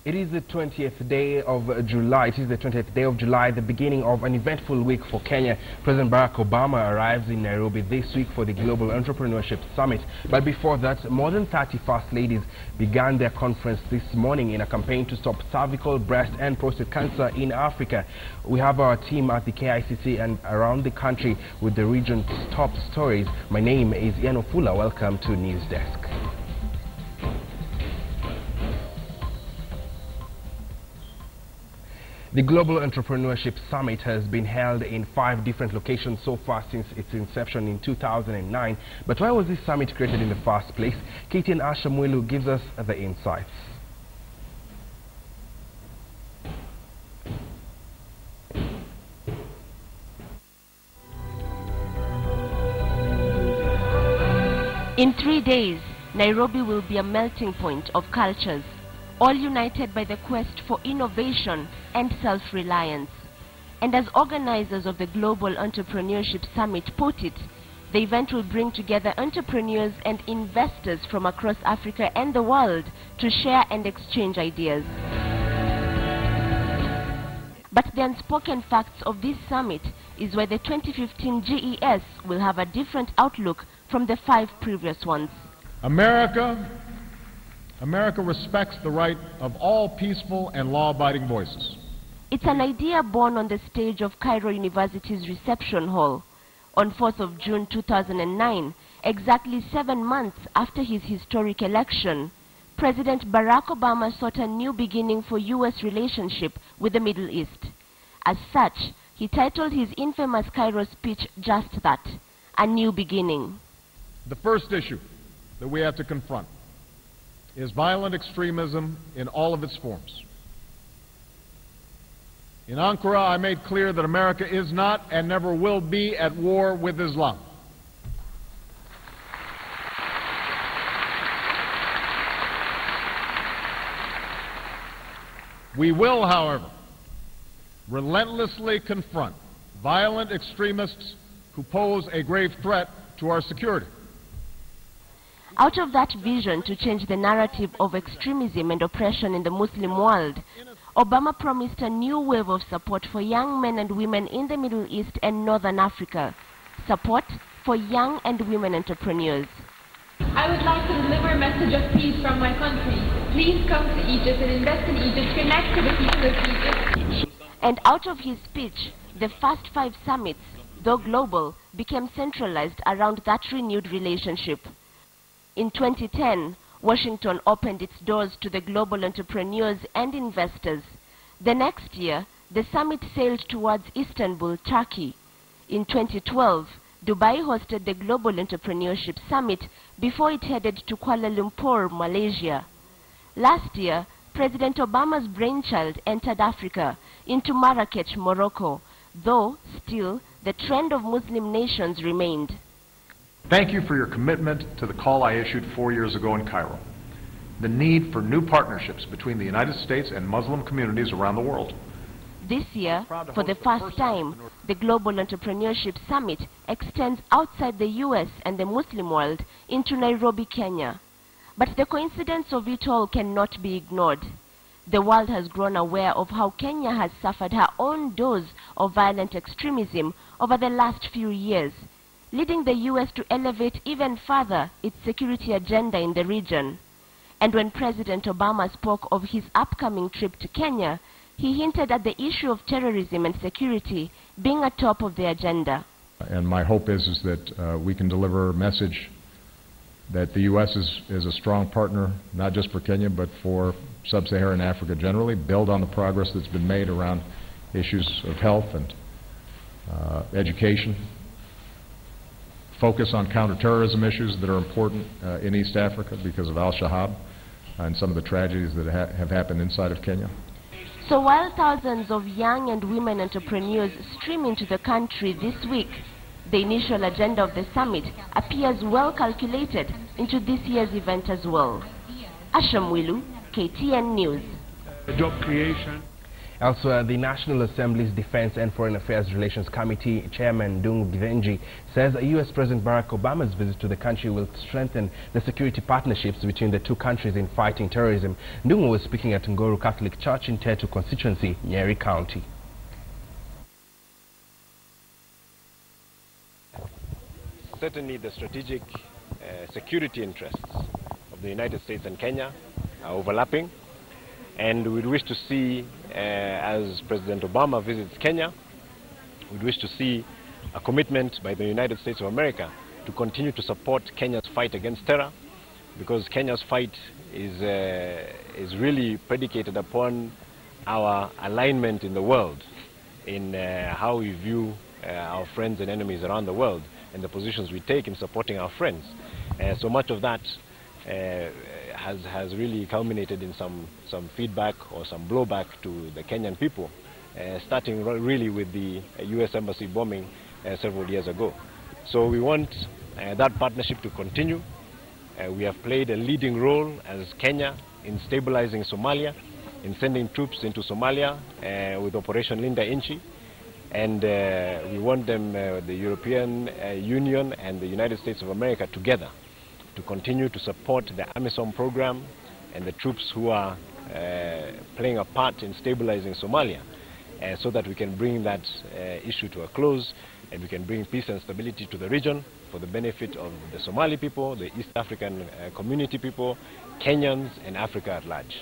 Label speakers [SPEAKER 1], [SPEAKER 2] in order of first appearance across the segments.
[SPEAKER 1] It is the 20th day of July. It is the 20th day of July, the beginning of an eventful week for Kenya. President Barack Obama arrives in Nairobi this week for the Global Entrepreneurship Summit. But before that, more than 30 First Ladies began their conference this morning in a campaign to stop cervical, breast and prostate cancer in Africa. We have our team at the KICC and around the country with the region's top stories. My name is Ian Ofula. Welcome to Newsdesk. The Global Entrepreneurship Summit has been held in 5 different locations so far since its inception in 2009. But why was this summit created in the first place? KTN Newsdesk gives us the insights.
[SPEAKER 2] In 3 days, Nairobi will be a melting point of cultures, all united by the quest for innovation and self-reliance. And as organizers of the Global Entrepreneurship Summit put it, the event will bring together entrepreneurs and investors from across Africa and the world to share and exchange ideas. But the unspoken facts of this summit is why the 2015 GES will have a different outlook from the 5 previous ones.
[SPEAKER 3] America respects the right of all peaceful and law-abiding voices.
[SPEAKER 2] It's an idea born on the stage of Cairo University's reception hall. On 4th of June 2009, exactly 7 months after his historic election, President Barack Obama sought a new beginning for U.S. relationship with the Middle East. As such, he titled his infamous Cairo speech just that, a new beginning.
[SPEAKER 3] The first issue that we have to confront is violent extremism in all of its forms. In Ankara, I made clear that America is not and never will be at war with Islam. We will, however, relentlessly confront violent extremists who pose a grave threat to our security.
[SPEAKER 2] Out of that vision to change the narrative of extremism and oppression in the Muslim world, Obama promised a new wave of support for young men and women in the Middle East and Northern Africa. Support for young and women entrepreneurs.
[SPEAKER 4] I would like to deliver a message of peace from my country. Please come to Egypt and invest in Egypt. Connect to the people of Egypt.
[SPEAKER 2] And out of his speech, the first 5 summits, though global, became centralized around that renewed relationship. In 2010, Washington opened its doors to the global entrepreneurs and investors. The next year, the summit sailed towards Istanbul, Turkey. In 2012, Dubai hosted the Global Entrepreneurship Summit before it headed to Kuala Lumpur, Malaysia. Last year, President Obama's brainchild entered Africa into Marrakech, Morocco, though still the trend of Muslim nations remained.
[SPEAKER 5] Thank you for your commitment to the call I issued 4 years ago in Cairo. The need for new partnerships between the United States and Muslim communities around the world.
[SPEAKER 2] This year, for the first time, the Global Entrepreneurship Summit extends outside the US and the Muslim world into Nairobi, Kenya. But the coincidence of it all cannot be ignored. The world has grown aware of how Kenya has suffered her own dose of violent extremism over the last few years, leading the US to elevate even further its security agenda in the region. And when President Obama spoke of his upcoming trip to Kenya, he hinted at the issue of terrorism and security being atop of the agenda.
[SPEAKER 3] And my hope is that we can deliver a message that the U.S. is a strong partner, not just for Kenya, but for sub-Saharan Africa generally, build on the progress that's been made around issues of health and education, focus on counterterrorism issues that are important in East Africa because of Al-Shabaab and some of the tragedies that have happened inside of Kenya.
[SPEAKER 2] So while thousands of young and women entrepreneurs stream into the country this week, the initial agenda of the summit appears well calculated into this year's event as well. Ashamwilu, KTN News.
[SPEAKER 6] Job creation.
[SPEAKER 1] Elsewhere, the National Assembly's Defense and Foreign Affairs Relations Committee Chairman Ndungu Githinji says U.S. President Barack Obama's visit to the country will strengthen the security partnerships between the two countries in fighting terrorism. Ndungu was speaking at Nguru Catholic Church in Tetu constituency, Nyeri County.
[SPEAKER 6] Certainly the strategic security interests of the United States and Kenya are overlapping, and we'd wish to see, as President Obama visits Kenya, we'd wish to see a commitment by the United States of America to continue to support Kenya's fight against terror, because Kenya's fight is really predicated upon our alignment in the world, in how we view our friends and enemies around the world, and the positions we take in supporting our friends. So much of that has really culminated in some feedback or some blowback to the Kenyan people, starting really with the U.S. Embassy bombing several years ago. So we want that partnership to continue. We have played a leading role as Kenya in stabilizing Somalia, in sending troops into Somalia with Operation Linda Inchi. And we want them, the European Union and the United States of America together, to continue to support the AMISOM program and the troops who are playing a part in stabilizing Somalia, so that we can bring that issue to a close, and we can bring peace and stability to the region for the benefit of the Somali people, the East African community people, Kenyans, and Africa at large.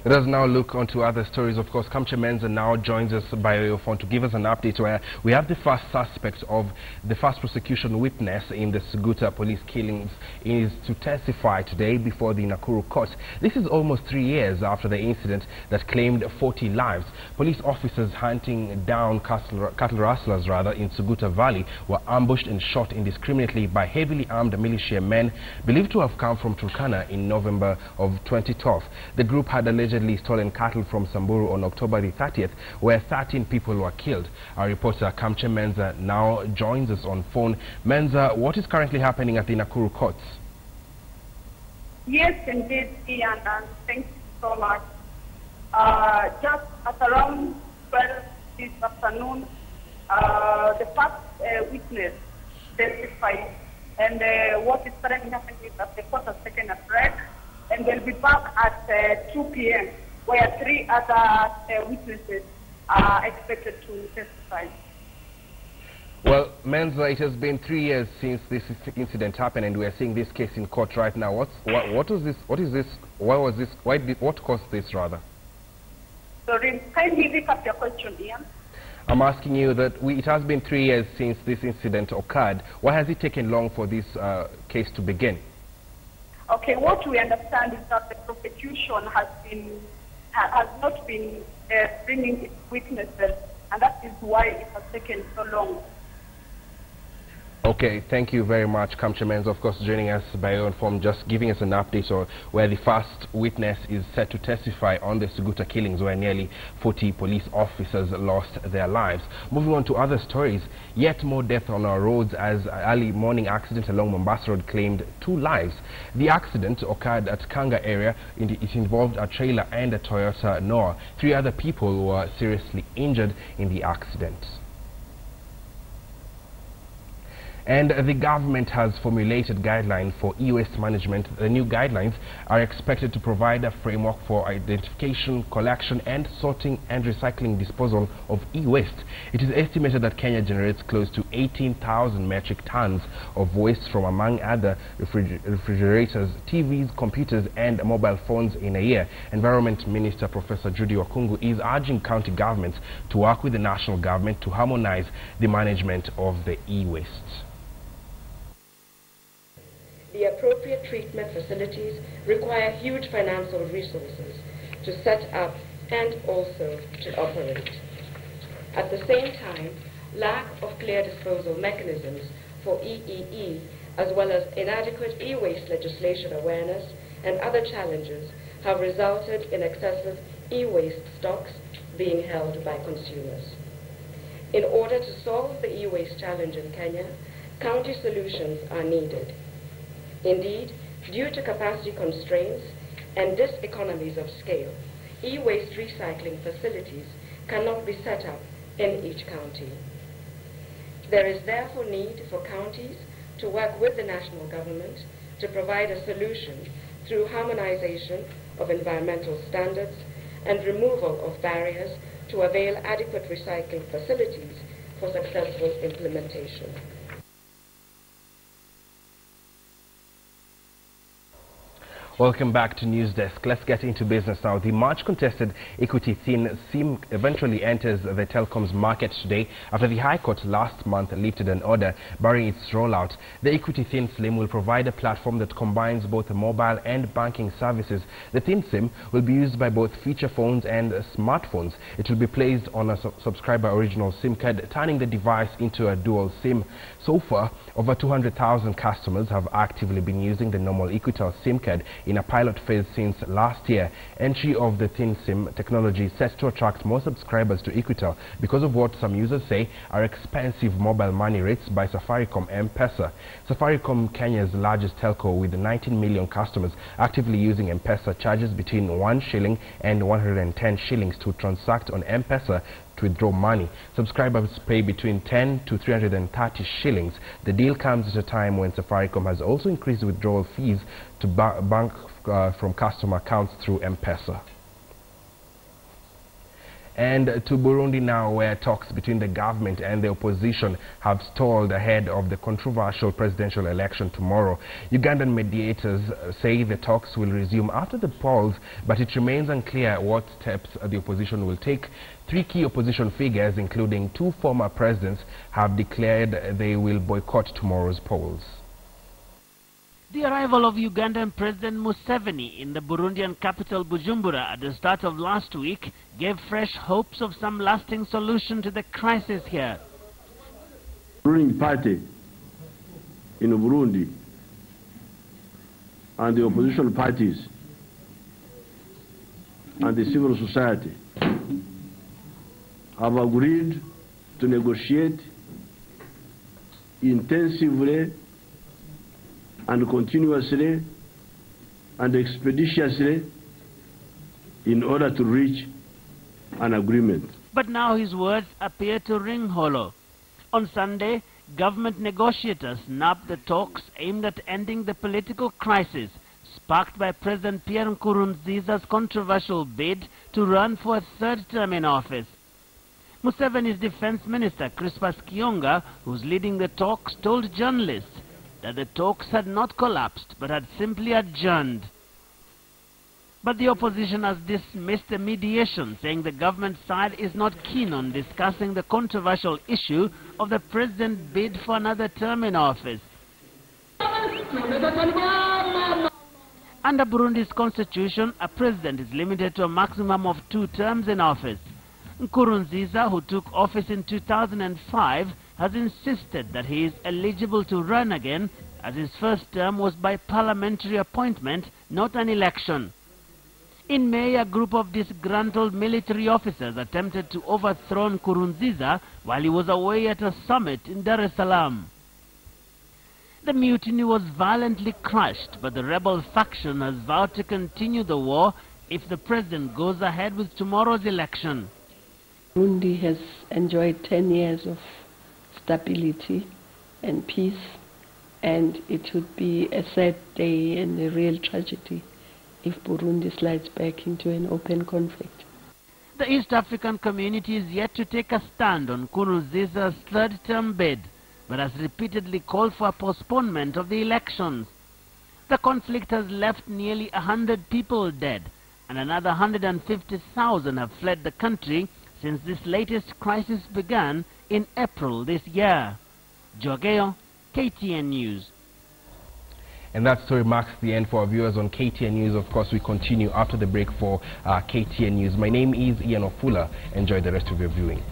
[SPEAKER 1] Let us now look onto other stories. Of course, Kamche Menza now joins us by way of phone to give us an update where we have the first suspect of the first prosecution witness in the Suguta police killings is to testify today before the Nakuru court. This is almost 3 years after the incident that claimed 40 lives. Police officers hunting down cattle rustlers in Suguta Valley were ambushed and shot indiscriminately by heavily armed militia men believed to have come from Turkana in November of 2012. The group had allegedly stolen cattle from Samburu on October the 30th, where 13 people were killed. Our reporter Kamche Menza now joins us on phone. Menza, what is currently happening at the Nakuru courts?
[SPEAKER 7] Yes, indeed, Ian, and thank you so much. Just at around 12 this afternoon, the first witness testified, and what is currently happening is that the court has taken a break, and they'll be back at 2 p.m., where 3 other witnesses are expected to testify.
[SPEAKER 1] Well, Menza, it has been 3 years since this incident happened, and we are seeing this case in court right now. What caused this, rather?
[SPEAKER 7] Sorry, kindly recap your question, Ian.
[SPEAKER 1] I'm asking you that it has been 3 years since this incident occurred. Why has it taken long for this case to begin?
[SPEAKER 7] Okay, what we understand is that the prosecution has not been bringing its witnesses, and that is why it has taken so long.
[SPEAKER 1] Okay, thank you very much, Kamche Menza, of course, joining us by your own form, just giving us an update on where the first witness is set to testify on the Suguta killings, where nearly 40 police officers lost their lives. Moving on to other stories, yet more death on our roads as early morning accident along Mombasa Road claimed 2 lives. The accident occurred at Kanga area. It involved a trailer and a Toyota Noah. 3 other people were seriously injured in the accident. And the government has formulated guidelines for e-waste management. The new guidelines are expected to provide a framework for identification, collection, and sorting and recycling disposal of e-waste. It is estimated that Kenya generates close to 18,000 metric tons of waste from, among other, refrigerators, TVs, computers, and mobile phones in a year. Environment Minister Professor Judy Wakungu is urging county governments to work with the national government to harmonize the management of the e-waste.
[SPEAKER 8] The appropriate treatment facilities require huge financial resources to set up and also to operate. At the same time, lack of clear disposal mechanisms for EEE, as well as inadequate e-waste legislation awareness and other challenges, have resulted in excessive e-waste stocks being held by consumers. In order to solve the e-waste challenge in Kenya, county solutions are needed. Indeed, due to capacity constraints and diseconomies of scale, e-waste recycling facilities cannot be set up in each county. There is therefore need for counties to work with the national government to provide a solution through harmonization of environmental standards and removal of barriers to avail adequate recycling facilities for successful implementation.
[SPEAKER 1] Welcome back to Newsdesk. Let's get into business now. The much contested equity ThinSIM eventually enters the telecoms market today after the High Court last month lifted an order barring its rollout. The equity ThinSIM will provide a platform that combines both mobile and banking services. The ThinSIM will be used by both feature phones and smartphones. It will be placed on a subscriber original SIM card, turning the device into a dual SIM. So far, over 200,000 customers have actively been using the normal Equitel SIM card in a pilot phase since last year. Entry of the ThinSIM technology is set to attract more subscribers to Equitel because of what some users say are expensive mobile money rates by Safaricom M-Pesa. Safaricom, Kenya's largest telco with 19 million customers actively using M-Pesa, charges between 1 shilling and 110 shillings to transact on M-Pesa to withdraw money. Subscribers pay between 10 to 330 shillings. The deal comes at a time when Safaricom has also increased withdrawal fees to bank from customer accounts through M-Pesa. And to Burundi now, where talks between the government and the opposition have stalled ahead of the controversial presidential election tomorrow. Ugandan mediators say the talks will resume after the polls, but it remains unclear what steps the opposition will take. 3 key opposition figures, including 2 former presidents, have declared they will boycott tomorrow's polls.
[SPEAKER 9] The arrival of Ugandan President Museveni in the Burundian capital Bujumbura at the start of last week gave fresh hopes of some lasting solution to the crisis here.
[SPEAKER 10] Ruling party in Burundi and the opposition parties and the civil society have agreed to negotiate intensively and continuously and expeditiously in order to reach an agreement.
[SPEAKER 9] But now his words appear to ring hollow. On Sunday, government negotiators snapped the talks aimed at ending the political crisis sparked by President Pierre Nkurunziza's controversial bid to run for a 3rd term in office. Museveni's defense minister, Crispus Kionga, who's leading the talks, told journalists that the talks had not collapsed but had simply adjourned. But the opposition has dismissed the mediation, saying the government side is not keen on discussing the controversial issue of the president's bid for another term in office. Under Burundi's constitution, a president is limited to a maximum of 2 terms in office. Nkurunziza, who took office in 2005, has insisted that he is eligible to run again, as his first term was by parliamentary appointment, not an election. In May, a group of disgruntled military officers attempted to overthrow Nkurunziza while he was away at a summit in Dar es Salaam. The mutiny was violently crushed, but the rebel faction has vowed to continue the war if the president goes ahead with tomorrow's election.
[SPEAKER 11] Burundi has enjoyed 10 years of stability and peace, and it would be a sad day and a real tragedy if Burundi slides back into an open conflict.
[SPEAKER 9] The East African community is yet to take a stand on Nkurunziza's 3rd term bid, but has repeatedly called for a postponement of the elections. The conflict has left nearly 100 people dead, and another 150,000 have fled the country since this latest crisis began in April this year. Joageo, KTN News.
[SPEAKER 1] And that story marks the end for our viewers on KTN News. Of course, we continue after the break for KTN News. My name is Ian Ofula. Enjoy the rest of your viewing.